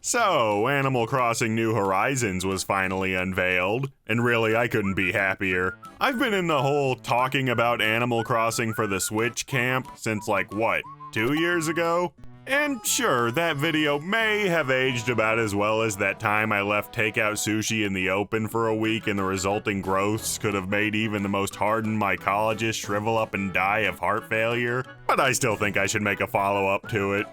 So, Animal Crossing New Horizons was finally unveiled, and really I couldn't be happier. I've been in the whole talking about Animal Crossing for the Switch camp since like what, 2 years ago? And sure, that video may have aged about as well as that time I left takeout sushi in the open for a week and the resulting growths could have made even the most hardened mycologist shrivel up and die of heart failure, but I still think I should make a follow-up to it.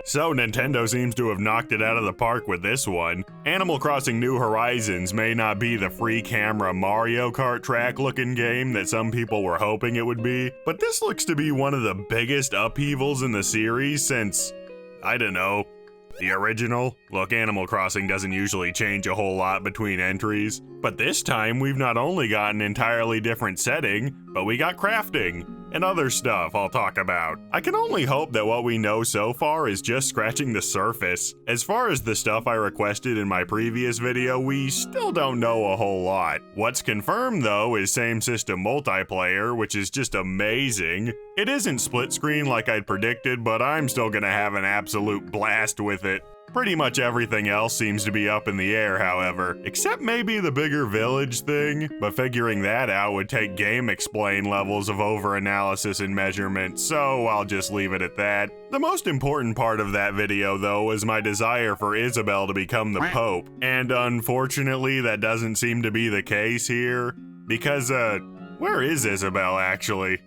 So Nintendo seems to have knocked it out of the park with this one. Animal Crossing New Horizons may not be the free camera Mario Kart track looking game that some people were hoping it would be, but this looks to be one of the biggest upheavals in the series since, I don't know, the original. Look, Animal Crossing doesn't usually change a whole lot between entries, but this time we've not only got an entirely different setting, but we got crafting and other stuff I'll talk about. I can only hope that what we know so far is just scratching the surface. As far as the stuff I requested in my previous video, we still don't know a whole lot. What's confirmed though is same system multiplayer, which is just amazing. It isn't split screen like I'd predicted, but I'm still gonna have an absolute blast with it. Pretty much everything else seems to be up in the air, however, except maybe the bigger village thing, but figuring that out would take game explain levels of over-analysis and measurement, so I'll just leave it at that. The most important part of that video, though, was my desire for Isabelle to become the Pope, and unfortunately that doesn't seem to be the case here, because, where is Isabelle, actually?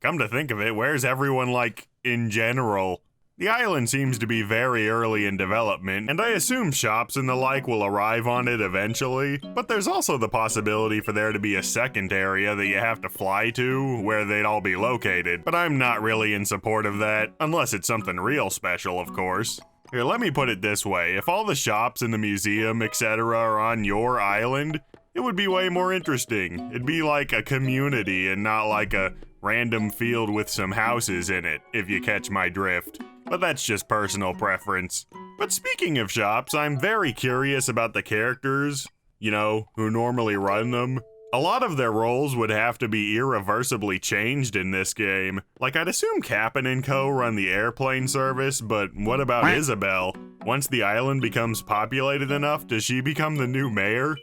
Come to think of it, where's everyone, like, in general? The island seems to be very early in development, and I assume shops and the like will arrive on it eventually, but there's also the possibility for there to be a second area that you have to fly to, where they'd all be located, but I'm not really in support of that, unless it's something real special, of course. Here, let me put it this way, if all the shops and the museum, etc. are on your island, it would be way more interesting. It'd be like a community and not like a random field with some houses in it, if you catch my drift. But that's just personal preference. But speaking of shops, I'm very curious about the characters, you know, who normally run them. A lot of their roles would have to be irreversibly changed in this game. Like, I'd assume Cap'n and Co. run the airplane service, but what about Isabelle? Once the island becomes populated enough, does she become the new mayor?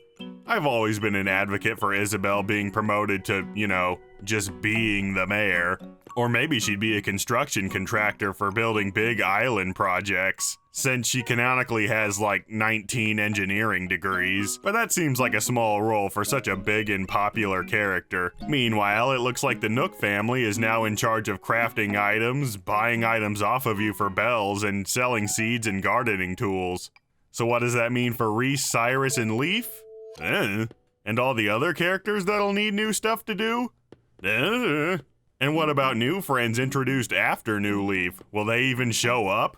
I've always been an advocate for Isabelle being promoted to, you know, just being the mayor. Or maybe she'd be a construction contractor for building big island projects, since she canonically has like 19 engineering degrees, but that seems like a small role for such a big and popular character. Meanwhile, it looks like the Nook family is now in charge of crafting items, buying items off of you for bells, and selling seeds and gardening tools. So what does that mean for Reese, Cyrus, and Leaf? And all the other characters that'll need new stuff to do? And what about new friends introduced after New Leaf? Will they even show up?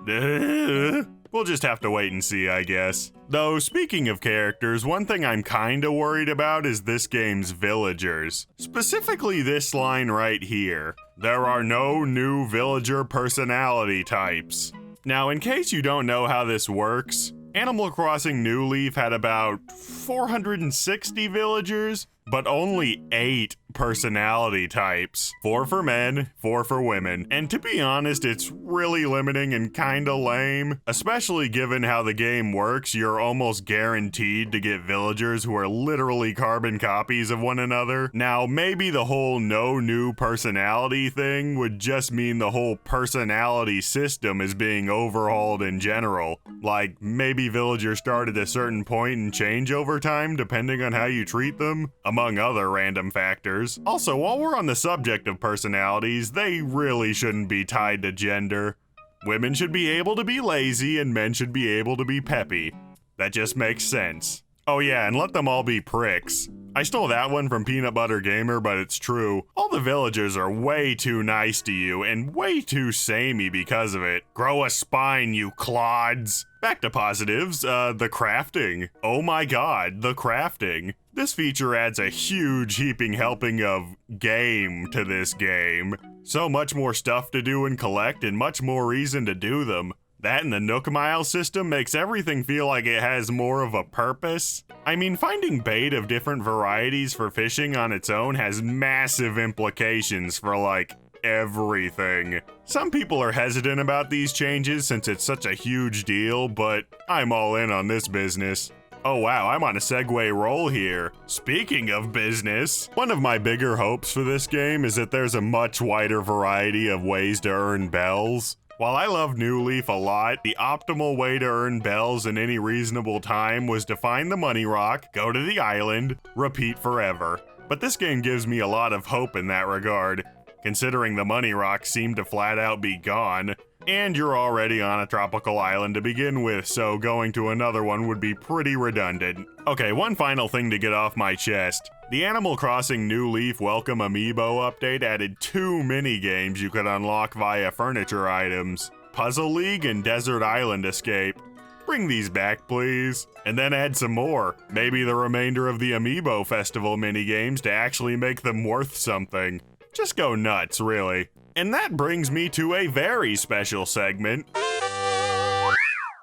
We'll just have to wait and see, I guess. Though, speaking of characters, one thing I'm kinda worried about is this game's villagers. Specifically this line right here. There are no new villager personality types. Now, in case you don't know how this works, Animal Crossing New Leaf had about 460 villagers, but only 8 personality types. 4 for men, 4 for women. And to be honest, it's really limiting and kinda lame. Especially given how the game works, you're almost guaranteed to get villagers who are literally carbon copies of one another. Now, maybe the whole no new personality thing would just mean the whole personality system is being overhauled in general. Like, maybe villagers start at a certain point and change over time depending on how you treat them, among other random factors. Also, while we're on the subject of personalities, they really shouldn't be tied to gender. Women should be able to be lazy and men should be able to be peppy. That just makes sense. Oh yeah, and let them all be pricks. I stole that one from Peanut Butter Gamer, but it's true. All the villagers are way too nice to you and way too samey because of it. Grow a spine, you clods. Back to positives, the crafting. Oh my god, the crafting. This feature adds a huge heaping helping of game to this game. So much more stuff to do and collect and much more reason to do them. That and the Nook Mile system makes everything feel like it has more of a purpose. I mean, finding bait of different varieties for fishing on its own has massive implications for like everything. Some people are hesitant about these changes since it's such a huge deal, but I'm all in on this business. Oh wow, I'm on a segue roll here. Speaking of business, one of my bigger hopes for this game is that there's a much wider variety of ways to earn bells. While I love New Leaf a lot, the optimal way to earn bells in any reasonable time was to find the money rock, go to the island, repeat forever. But this game gives me a lot of hope in that regard, considering the money rocks seem to flat out be gone, and you're already on a tropical island to begin with, so going to another one would be pretty redundant. Okay, one final thing to get off my chest. The Animal Crossing New Leaf Welcome Amiibo update added 2 mini-games you could unlock via furniture items: Puzzle League and Desert Island Escape. Bring these back, please. And then add some more, maybe the remainder of the Amiibo Festival mini-games to actually make them worth something. Just go nuts, really. And that brings me to a very special segment.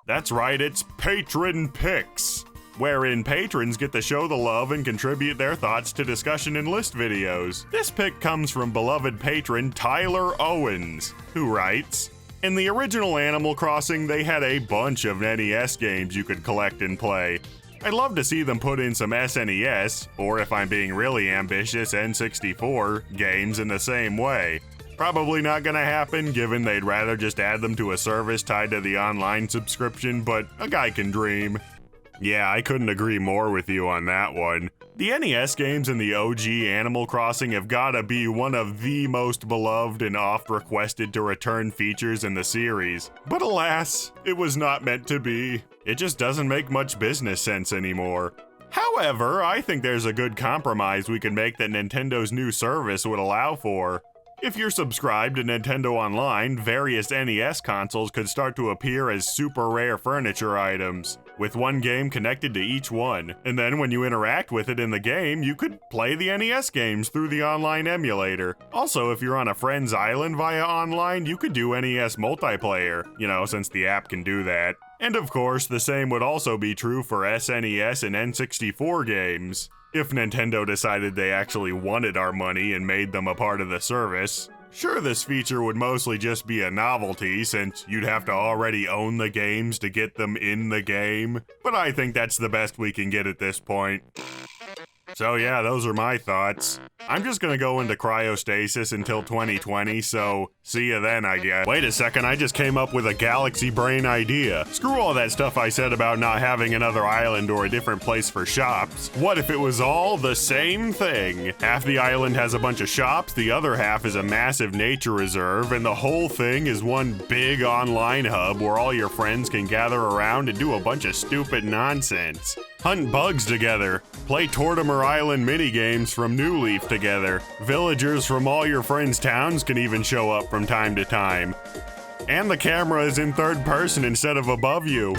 That's right, it's Patron Picks, wherein patrons get to show the love and contribute their thoughts to discussion and list videos. This pick comes from beloved patron Tyler Owens, who writes, "In the original Animal Crossing, they had a bunch of NES games you could collect and play. I'd love to see them put in some SNES, or if I'm being really ambitious, N64, games in the same way. Probably not gonna happen, given they'd rather just add them to a service tied to the online subscription, but a guy can dream." Yeah, I couldn't agree more with you on that one. The NES games in the OG Animal Crossing have gotta be one of the most beloved and oft requested to return features in the series. But alas, it was not meant to be. It just doesn't make much business sense anymore. However, I think there's a good compromise we can make that Nintendo's new service would allow for. If you're subscribed to Nintendo Online, various NES consoles could start to appear as super rare furniture items, with one game connected to each one. And then when you interact with it in the game, you could play the NES games through the online emulator. Also, if you're on a friend's island via online, you could do NES multiplayer, since the app can do that. And of course, the same would also be true for SNES and N64 games, if Nintendo decided they actually wanted our money and made them a part of the service. Sure, this feature would mostly just be a novelty since you'd have to already own the games to get them in the game, but I think that's the best we can get at this point. So yeah, those are my thoughts. I'm just gonna go into cryostasis until 2020, so see ya then, I guess. Wait a second, I just came up with a galaxy brain idea. Screw all that stuff I said about not having another island or a different place for shops. What if it was all the same thing? Half the island has a bunch of shops, the other half is a massive nature reserve, and the whole thing is one big online hub where all your friends can gather around and do a bunch of stupid nonsense. Hunt bugs together, play Tortimer Island minigames from New Leaf together. Villagers from all your friends' towns can even show up from time to time. And the camera is in third person instead of above you.